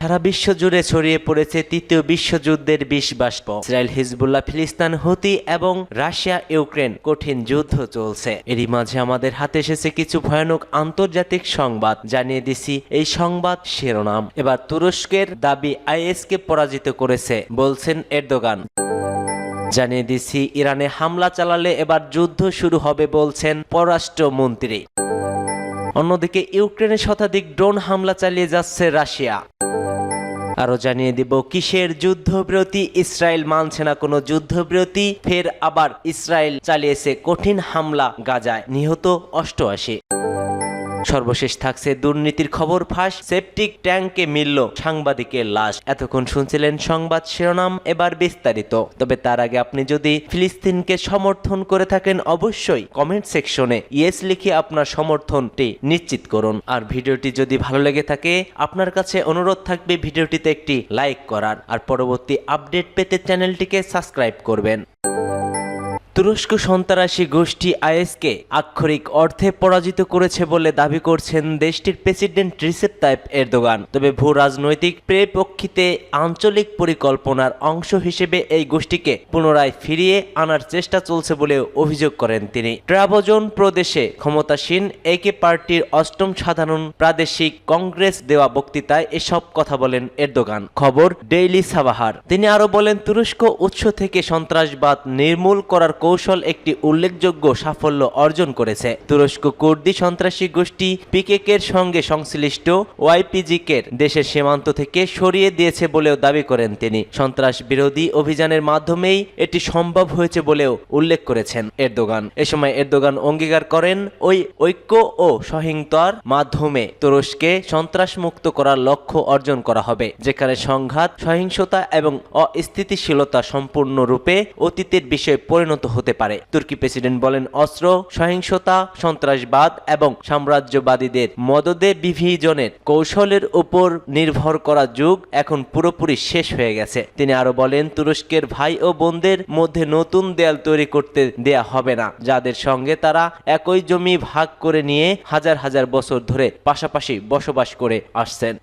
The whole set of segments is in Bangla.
সারা বিশ্ব জুড়ে ছড়িয়ে পড়েছে তৃতীয় বিশ্বযুদ্ধের বিষ বাষ্প। ইসরায়েল, হিজবুল্লাহ, ফিলিস্তিন, হুতি এবং রাশিয়া ইউক্রেন কঠিন যুদ্ধ চলছে। এরই মাঝে আমাদের হাতে এসেছে কিছু ভয়ানক আন্তর্জাতিক সংবাদ। জানিয়ে দিছি এই সংবাদ শিরোনাম। এবার তুরস্কের দাবি আইএসকে পরাজিত করেছে বলছেন এরদোগান। জানিয়ে দিছি ইরানে হামলা চালালে এবার যুদ্ধ শুরু হবে বলছেন পররাষ্ট্রমন্ত্রী। অন্যদিকে ইউক্রেনে শতাধিক ড্রোন হামলা চালিয়ে যাচ্ছে রাশিয়া। আরো জানিয়ে দিব কিসের যুদ্ধবিরতি, ইসরায়েল মানছে না কোনো যুদ্ধবিরতি, ফের আবার ইসরায়েল চালিয়েছে কঠিন হামলা গাজায়, নিহত 88। সর্বশেষ থাকছে দুর্নীতির খবর ফাঁস, সেপটিক ট্যাঙ্কে মিলল সাংবাদিকের লাশ। এতক্ষণ শুনছিলেন সংবাদ শিরোনাম, এবার বিস্তারিত। তবে তার আগে আপনি যদি ফিলিস্তিনকে সমর্থন করে থাকেন অবশ্যই কমেন্ট সেকশনে ইয়েস লিখে আপনার সমর্থনটি নিশ্চিত করুন। আর ভিডিওটি যদি ভালো লেগে থাকে আপনার কাছে অনুরোধ থাকবে ভিডিওটিতে একটি লাইক করার, আর পরবর্তী আপডেট পেতে চ্যানেলটিকে সাবস্ক্রাইব করবেন। তুরস্ক সন্ত্রাসী গোষ্ঠী আইএসকে আক্ষরিক অর্থে পরাজিত করেছে বলে দাবি করছেন দেশটির প্রেসিডেন্ট রিসেপ তাইপ এরদোগান। তবে ভূ রাজনৈতিক প্রেক্ষিতে আঞ্চলিক পরিকল্পনার অংশ হিসেবে এই গোষ্ঠীকে পুনরায় ফিরিয়ে আনার চেষ্টা চলছে বলে অভিযোগ করেন তিনি। ট্রাভোজন প্রদেশে ক্ষমতাসীন একে পার্টির 8ম সাধারণ প্রাদেশিক কংগ্রেস দেওয়া বক্তৃতায় এসব কথা বলেন এরদোগান। খবর ডেইলি সাবাহার। তিনি আরো বলেন, তুরস্ক উৎস থেকে সন্ত্রাসবাদ নির্মূল করার কৌশল একটি উল্লেখযোগ্য সাফল্য অর্জন করেছে। তুরস্ক কুর্দি সন্ত্রাসী গোষ্ঠী পিকেকের সঙ্গে সংশ্লিষ্ট ওয়াইপিজিকে দেশের সীমান্ত থেকে সরিয়ে দিয়েছে বলেও দাবি করেন তিনি। সন্ত্রাস বিরোধী অভিযানের মাধ্যমেই এটি সম্ভব হয়েছে বলেও উল্লেখ করেছেন এরদোগান। এ সময় এরদোগান অঙ্গীকার করেন ওই ঐক্য ও সহিংসতার মাধ্যমে তুরস্কে সন্ত্রাসমুক্ত করার লক্ষ্য অর্জন করা হবে, যেখানে সংঘাত, সহিংসতা এবং অস্থিতিশীলতা সম্পূর্ণরূপে অতীতের বিষয়ে পরিণত হতে পারে। তুর্কি প্রেসিডেন্ট বলেন, অস্ত্র, সহিংসতা, সন্ত্রাসবাদ এবং সাম্রাজ্যবাদীদের মদদে বিভাজনের কৌশলের উপর নির্ভর করা যুগ এখন পুরোপুরি শেষ হয়ে গেছে। তিনি আরো বলেন, তুরস্কের ভাই ও বোনদের মধ্যে নতুন দেয়াল তৈরি করতে দেয়া হবে না, যাদের সঙ্গে তারা একই জমি ভাগ করে নিয়ে হাজার হাজার বছর ধরে পাশাপাশি বসবাস করে আসছেন।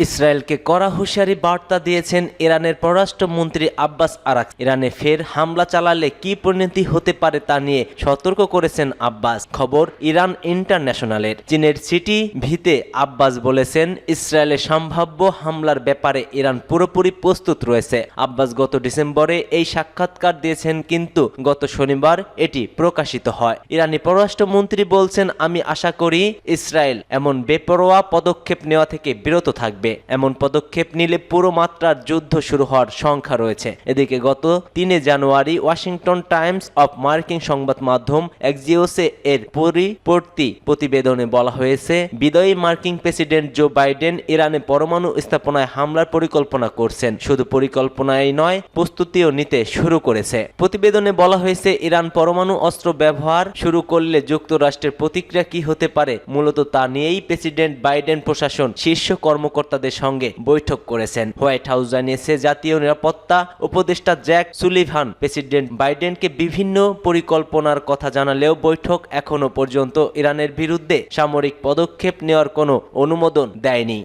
ইসরায়েলকে কড়া হুঁশিয়ারি বার্তা দিয়েছেন ইরানের পররাষ্ট্রমন্ত্রী আব্বাস আরাকচি। ইরানে ফের হামলা চালালে কি পরিণতি হতে পারে তা নিয়ে সতর্ক করেছেন আব্বাস। খবর ইরান ইন্টারন্যাশনালের। চীনের সিটি ভিতে আব্বাস বলেছেন, ইসরায়েলের সম্ভাব্য হামলার ব্যাপারে ইরান পুরোপুরি প্রস্তুত রয়েছে। আব্বাস গত ডিসেম্বরে এই সাক্ষাৎকার দিয়েছেন, কিন্তু গত শনিবার এটি প্রকাশিত হয়। ইরানি পররাষ্ট্রমন্ত্রী বলছেন, আমি আশা করি ইসরায়েল এমন বেপরোয়া পদক্ষেপ নেওয়া থেকে বিরত থাকবে। এমন পদক্ষেপ নিলে পুরো মাত্রার যুদ্ধ শুরু হওয়ার সংখ্যা রয়েছে। এদিকে গত 3 জানুয়ারি ওয়াশিংটন টাইমস অফ মার্কিন সংবাদ মাধ্যম এক্সিওসে এর পরবর্তী প্রতিবেদনে বলা হয়েছে, বিদায়ী মার্কিন প্রেসিডেন্ট জো বাইডেন ইরানে পরমাণু স্থাপনায় হামলার পরিকল্পনা করছেন। শুধু পরিকল্পনাই নয়, প্রস্তুতিও নিতে শুরু করেছে। প্রতিবেদনে বলা হয়েছে, ইরান পরমাণু অস্ত্র ব্যবহার শুরু করলে যুক্তরাষ্ট্রের প্রতিক্রিয়া কি হতে পারে, মূলত তা নিয়েই প্রেসিডেন্ট বাইডেন প্রশাসন শীর্ষ কর্মকর্তাদের সঙ্গে বৈঠক করেছেন। হোয়াইট হাউস জানিয়েছে, জাতীয় নিরাপত্তা উপদেষ্টা জ্যাক সুলিভান প্রেসিডেন্ট বাইডেনকে বিভিন্ন পরিকল্পনার কথা জানালেও বৈঠক এখনো পর্যন্ত ইরানের বিরুদ্ধে সামরিক পদক্ষেপ নেওয়ার কোনো অনুমোদন দেয়নি।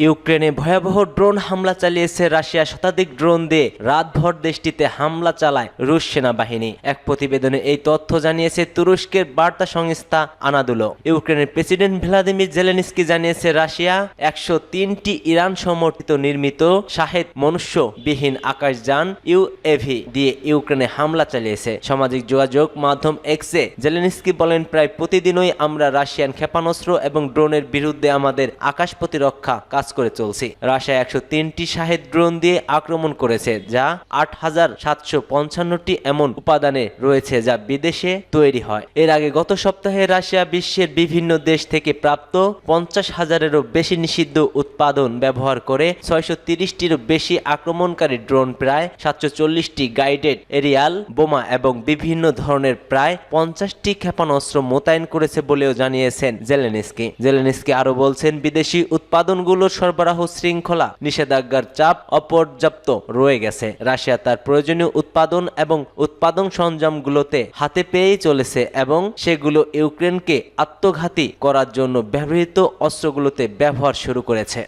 ইউক্রেনে ভয়াবহ ড্রোন হামলা চালিয়েছে রাশিয়া। শতাধিক ড্রোন দিয়ে রাতভর দেশটিতে হামলা চালায় রুশ সেনাবাহিনী। এক প্রতিবেদনে এই তথ্য জানিয়েছে তুরস্কের বার্তা সংস্থা আনাদুলো। ইউক্রেনের প্রেসিডেন্ট ভ্লাদিমির জেলেনস্কি জানিয়েছে, রাশিয়া 103টি ইরান সমর্থিত নির্মিত শাহেদ মনুষ্যবিহীন আকাশযান ইউএভি দিয়ে ইউক্রেনে হামলা চালিয়েছে। সামাজিক যোগাযোগ মাধ্যম এক্সে জেলেনস্কি বলেন, প্রায় প্রতিদিনই আমরা রাশিয়ান ক্ষেপণাস্ত্র এবং ড্রোনের বিরুদ্ধে আমাদের আকাশ প্রতিরক্ষা কাজ করে চলছি। রাশিয়া 103টি শাহেদ ড্রোন দিয়ে আক্রমণ করেছে, যা 8755টি এমন উপাদানে রয়েছে যা বিদেশে তৈরি হয়। এর আগে গত সপ্তাহে রাশিয়া বিশ্বের বিভিন্ন দেশ থেকে প্রাপ্ত 50,000-এরও বেশি নিষিদ্ধ উৎপাদন ব্যবহার করে 630টিরও বেশি আক্রমণকারী ড্রোন, প্রায় 740টি গাইডেড এরিয়াল বোমা এবং বিভিন্ন ধরনের প্রায় 50টি ক্ষেপণাস্ত্র মোতায়েন করেছে বলেও জানিয়েছেন জেলেনস্কি। জেলেনস্কি আরো বলছেন, বিদেশি উৎপাদনগুলোর সরবরাহ শৃঙ্খলা নিষেধাজ্ঞার চাপ অপর্যাপ্ত রয়ে গেছে। রাশিয়া তার প্রয়োজনীয় উৎপাদন এবং উৎপাদন সরঞ্জামগুলোতে হাতে পেয়েই চলেছে এবং সেগুলো ইউক্রেনকে আত্মঘাতী করার জন্য ব্যবহৃত অস্ত্রগুলোতে ব্যবহার শুরু করেছে।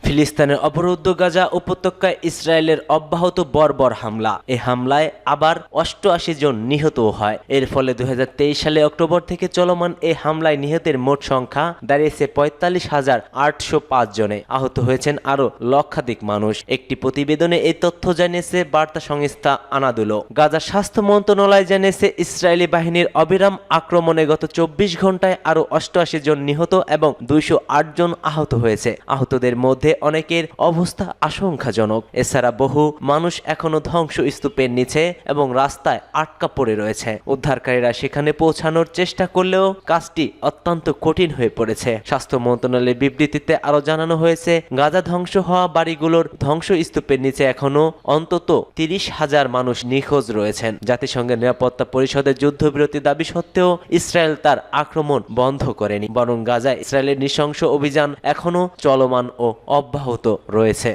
ফিলিস্তিনের অবরুদ্ধ গাজা উপত্যকায় ইসরায়েলের অব্যাহত বর্বর হামলা। এই হামলায় আবার 88 জন নিহত হয়। এর ফলে 2023 সালে অক্টোবর থেকে চলমান এই হামলায় নিহতের মোট সংখ্যা দাঁড়িয়েছে 45,805 জনে। আহত হয়েছেন আরো লক্ষাধিক মানুষ। একটি প্রতিবেদনে এই তথ্য জানিয়েছে বার্তা সংস্থা আনাদুলো। গাজা স্বাস্থ্য মন্ত্রণালয় জানিয়েছে ইসরায়েলি বাহিনীর অবিরাম আক্রমণে গত 24 ঘন্টায় আরো 88 জন নিহত এবং 208 জন আহত হয়েছে। আহতদের মধ্যে অনেকের অবস্থা আশঙ্কাজনক। এছাড়া বহু মানুষ এখনো ধ্বংসস্তূপের নিচে এবং রাস্তায় আটকা পড়ে রয়েছে। উদ্ধারকারীরা সেখানে পৌঁছানোর চেষ্টা করলেও কাজটি অত্যন্ত কঠিন হয়ে পড়েছে। স্বাস্থ্য মন্ত্রণালয়ের বিবৃতিতে আরো জানানো হয়েছে, গাজা ধ্বংস হওয়া বাড়িগুলোর ধ্বংসস্তূপের নিচে এখনো অন্তত 30,000 মানুষ নিখোঁজ রয়েছেন। জাতিসংঘের নিরাপত্তা পরিষদের যুদ্ধবিরতি দাবি সত্ত্বেও ইসরায়েল তার আক্রমণ বন্ধ করেনি, বরং গাজায় ইসরায়েলের নৃশংস অভিযান এখনো চলমান ও অব্যাহত রয়েছে।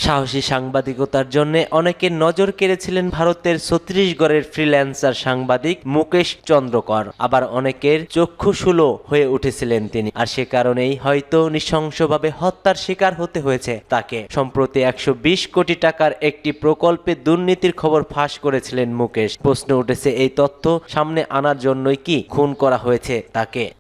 সাহসী সাংবাদিকতার জন্য অনেকের নজর কেড়েছিলেন ভারতের ছত্তিশগড়ের ফ্রিল্যান্সার সাংবাদিক মুকেশ চন্দ্রকর। আবার অনেকের চক্ষুশূলও হয়ে উঠেছিলেন তিনি, আর সে কারণেই হয়তো নৃশংসভাবে হত্যার শিকার হতে হয়েছে তাকে। সম্প্রতি 120 কোটি টাকার একটি প্রকল্পে দুর্নীতির খবর ফাঁস করেছিলেন মুকেশ। প্রশ্ন উঠেছে, এই তথ্য সামনে আনার জন্যই কি খুন করা হয়েছে তাকে?